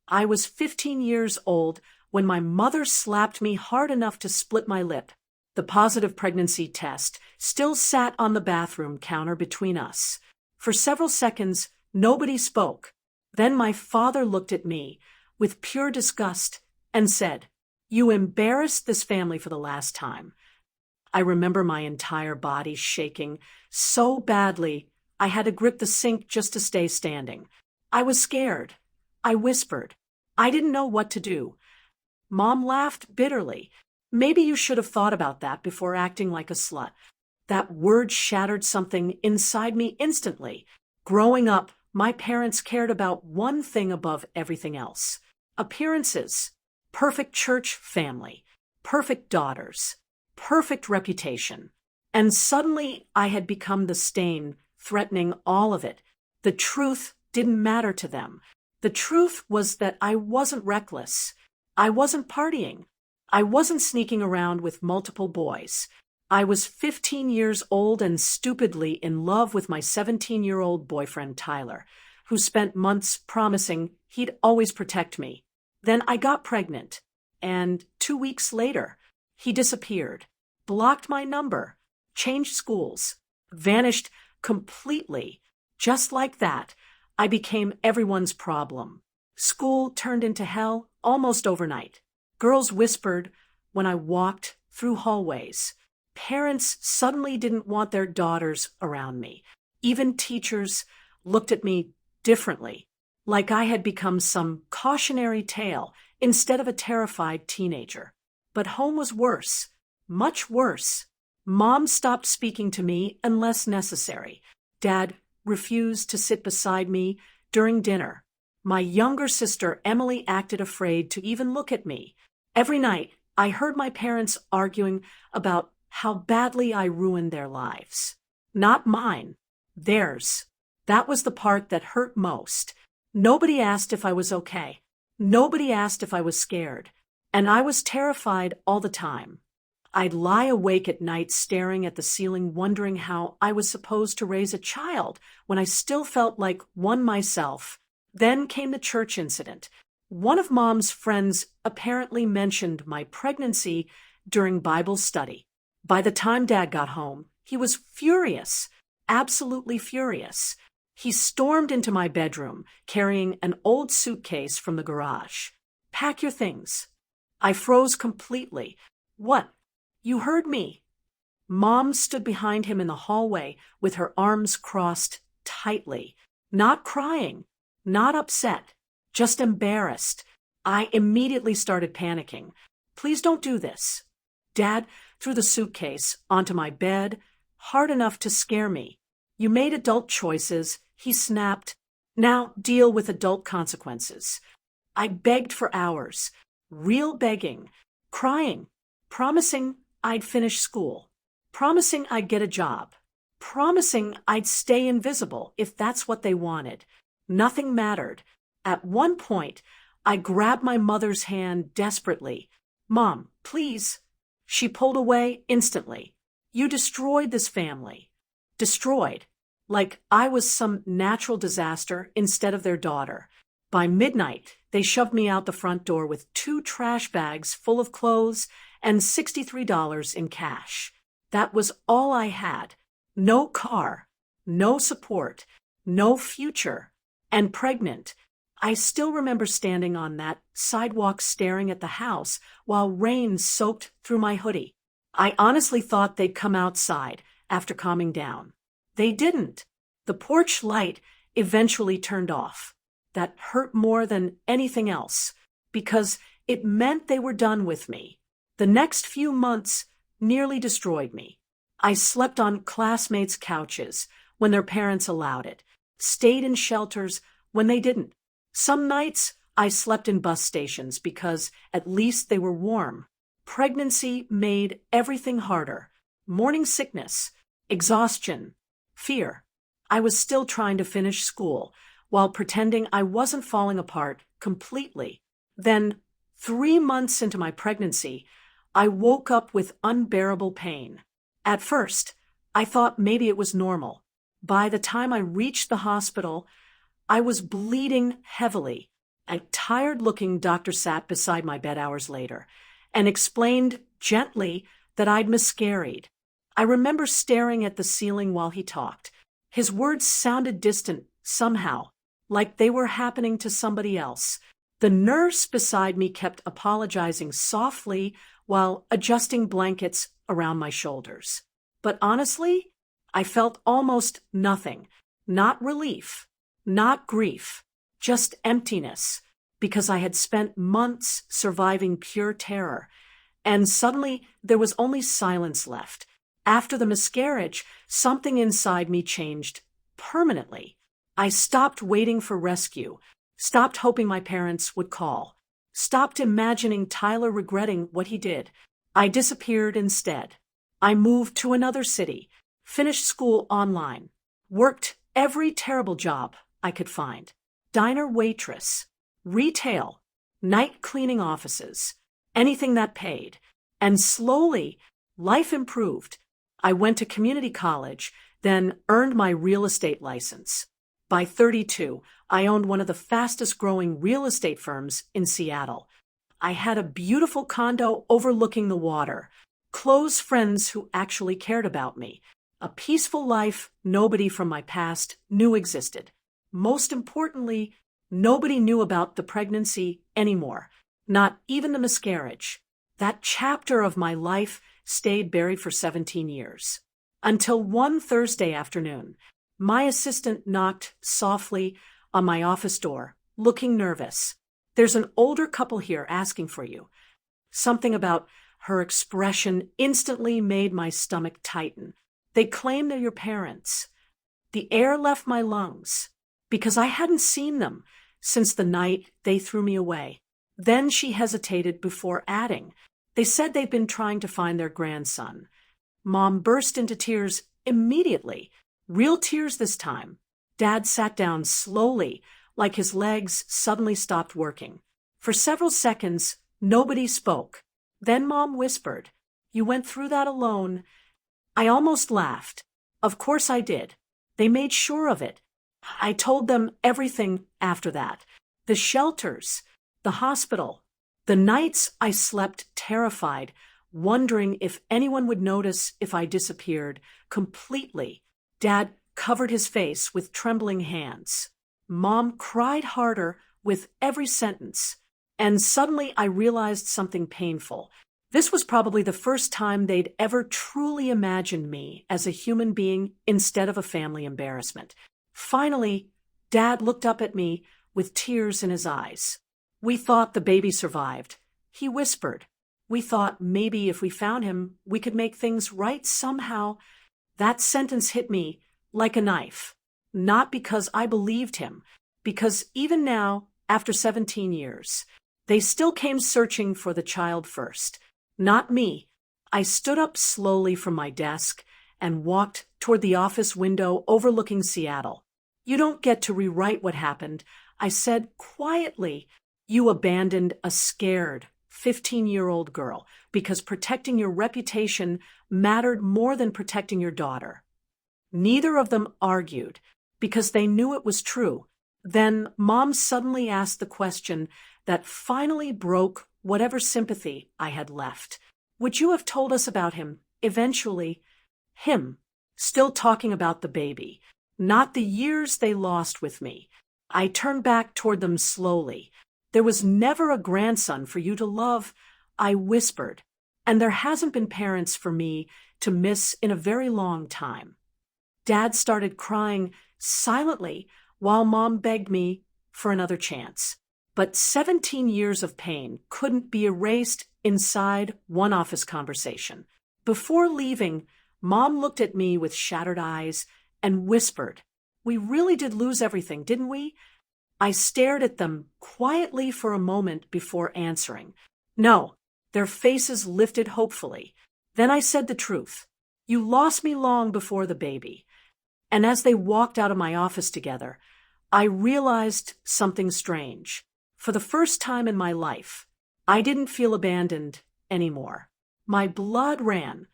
I was 15 years old when my mother slapped me hard enough to split my lip. The positive pregnancy test still sat on the bathroom counter between us. For several seconds, nobody spoke. Then my father looked at me with pure disgust and said, "You embarrassed this family for the last time." I remember my entire body shaking so badly I had to grip the sink just to stay standing. I was scared. I whispered. I didn't know what to do. Mom laughed bitterly. "Maybe you should have thought about that before acting like a slut." That word shattered something inside me instantly. Growing up, my parents cared about one thing above everything else: appearances. Perfect church family, perfect daughters, perfect reputation. And suddenly I had become the stain, threatening all of it. The truth didn't matter to them. The truth was that I wasn't reckless. I wasn't partying. I wasn't sneaking around with multiple boys. I was 15 years old and stupidly in love with my 17-year-old boyfriend Tyler, who spent months promising he'd always protect me. Then I got pregnant, and 2 weeks later, he disappeared, blocked my number, changed schools, vanished completely. Just like that, I became everyone's problem. School turned into hell almost overnight. Girls whispered when I walked through hallways. Parents suddenly didn't want their daughters around me. Even teachers looked at me differently, like I had become some cautionary tale instead of a terrified teenager. But home was worse, much worse. Mom stopped speaking to me unless necessary. Dad refused to sit beside me during dinner. My younger sister Emily acted afraid to even look at me. Every night, I heard my parents arguing about how badly I ruined their lives. Not mine, theirs. That was the part that hurt most. Nobody asked if I was okay. Nobody asked if I was scared. And I was terrified all the time. I'd lie awake at night staring at the ceiling, wondering how I was supposed to raise a child when I still felt like one myself. Then came the church incident. One of Mom's friends apparently mentioned my pregnancy during Bible study. By the time Dad got home, he was furious, absolutely furious. He stormed into my bedroom, carrying an old suitcase from the garage. "Pack your things." I froze completely. "What? You heard me." Mom stood behind him in the hallway with her arms crossed tightly, not crying, not upset, just embarrassed. I immediately started panicking. "Please don't do this." Dad threw the suitcase onto my bed, hard enough to scare me. "You made adult choices," he snapped. "Now deal with adult consequences." I begged for hours, real begging, crying, promising I'd finish school, promising I'd get a job, promising I'd stay invisible if that's what they wanted. Nothing mattered. At one point, I grabbed my mother's hand desperately. "Mom, please." She pulled away instantly. "You destroyed this family." Destroyed. Like I was some natural disaster instead of their daughter. By midnight, they shoved me out the front door with 2 trash bags full of clothes and $63 in cash. That was all I had. No car, no support, no future, and pregnant. I still remember standing on that sidewalk staring at the house while rain soaked through my hoodie. I honestly thought they'd come outside after calming down. They didn't. The porch light eventually turned off. That hurt more than anything else, because it meant they were done with me. The next few months nearly destroyed me. I slept on classmates' couches when their parents allowed it, stayed in shelters when they didn't. Some nights I slept in bus stations because at least they were warm. Pregnancy made everything harder. Morning sickness, exhaustion, fear. I was still trying to finish school while pretending I wasn't falling apart completely. Then, 3 months into my pregnancy, I woke up with unbearable pain. At first, I thought maybe it was normal. By the time I reached the hospital, I was bleeding heavily. A tired-looking doctor sat beside my bed hours later and explained gently that I'd miscarried. I remember staring at the ceiling while he talked. His words sounded distant somehow, like they were happening to somebody else. The nurse beside me kept apologizing softly while adjusting blankets around my shoulders. But honestly, I felt almost nothing. Not relief, not grief, just emptiness, because I had spent months surviving pure terror. And suddenly there was only silence left. After the miscarriage, something inside me changed permanently. I stopped waiting for rescue, stopped hoping my parents would call, stopped imagining Tyler regretting what he did. I disappeared instead. I moved to another city, finished school online, worked every terrible job I could find. Diner waitress, retail, night cleaning offices, anything that paid. And slowly, life improved. I went to community college, then earned my real estate license. By 32, I owned one of the fastest growing real estate firms in Seattle. I had a beautiful condo overlooking the water, close friends who actually cared about me, a peaceful life nobody from my past knew existed. Most importantly, nobody knew about the pregnancy anymore, not even the miscarriage. That chapter of my life stayed buried for 17 years. Until one Thursday afternoon, my assistant knocked softly on my office door, looking nervous. "There's an older couple here asking for you." Something about her expression instantly made my stomach tighten. "They claim they're your parents." The air left my lungs, because I hadn't seen them since the night they threw me away. Then she hesitated before adding, "They said they've been trying to find their grandson." Mom burst into tears immediately, real tears this time. Dad sat down slowly, like his legs suddenly stopped working. For several seconds, nobody spoke. Then Mom whispered, "You went through that alone." I almost laughed. Of course I did. They made sure of it. I told them everything after that. The shelters, the hospital, the nights I slept terrified, wondering if anyone would notice if I disappeared completely. Dad covered his face with trembling hands. Mom cried harder with every sentence. And suddenly I realized something painful. This was probably the first time they'd ever truly imagined me as a human being instead of a family embarrassment. Finally, Dad looked up at me with tears in his eyes. "We thought the baby survived," he whispered. "We thought maybe if we found him, we could make things right somehow." That sentence hit me like a knife. Not because I believed him, because even now, after 17 years, they still came searching for the child first. Not me. I stood up slowly from my desk and walked toward the office window overlooking Seattle. "You don't get to rewrite what happened," I said quietly. "You abandoned a scared 15-year-old girl because protecting your reputation mattered more than protecting your daughter." Neither of them argued because they knew it was true. Then Mom suddenly asked the question that finally broke whatever sympathy I had left. "Would you have told us about him eventually?" Him, still talking about the baby, not the years they lost with me. I turned back toward them slowly. "There was never a grandson for you to love," I whispered, "and there hasn't been parents for me to miss in a very long time." Dad started crying silently while Mom begged me for another chance. But 17 years of pain couldn't be erased inside one office conversation. Before leaving, Mom looked at me with shattered eyes and whispered, "We really did lose everything, didn't we?" I stared at them quietly for a moment before answering. "No." Their faces lifted hopefully. Then I said the truth. "You lost me long before the baby." And as they walked out of my office together, I realized something strange. For the first time in my life, I didn't feel abandoned anymore. My blood ran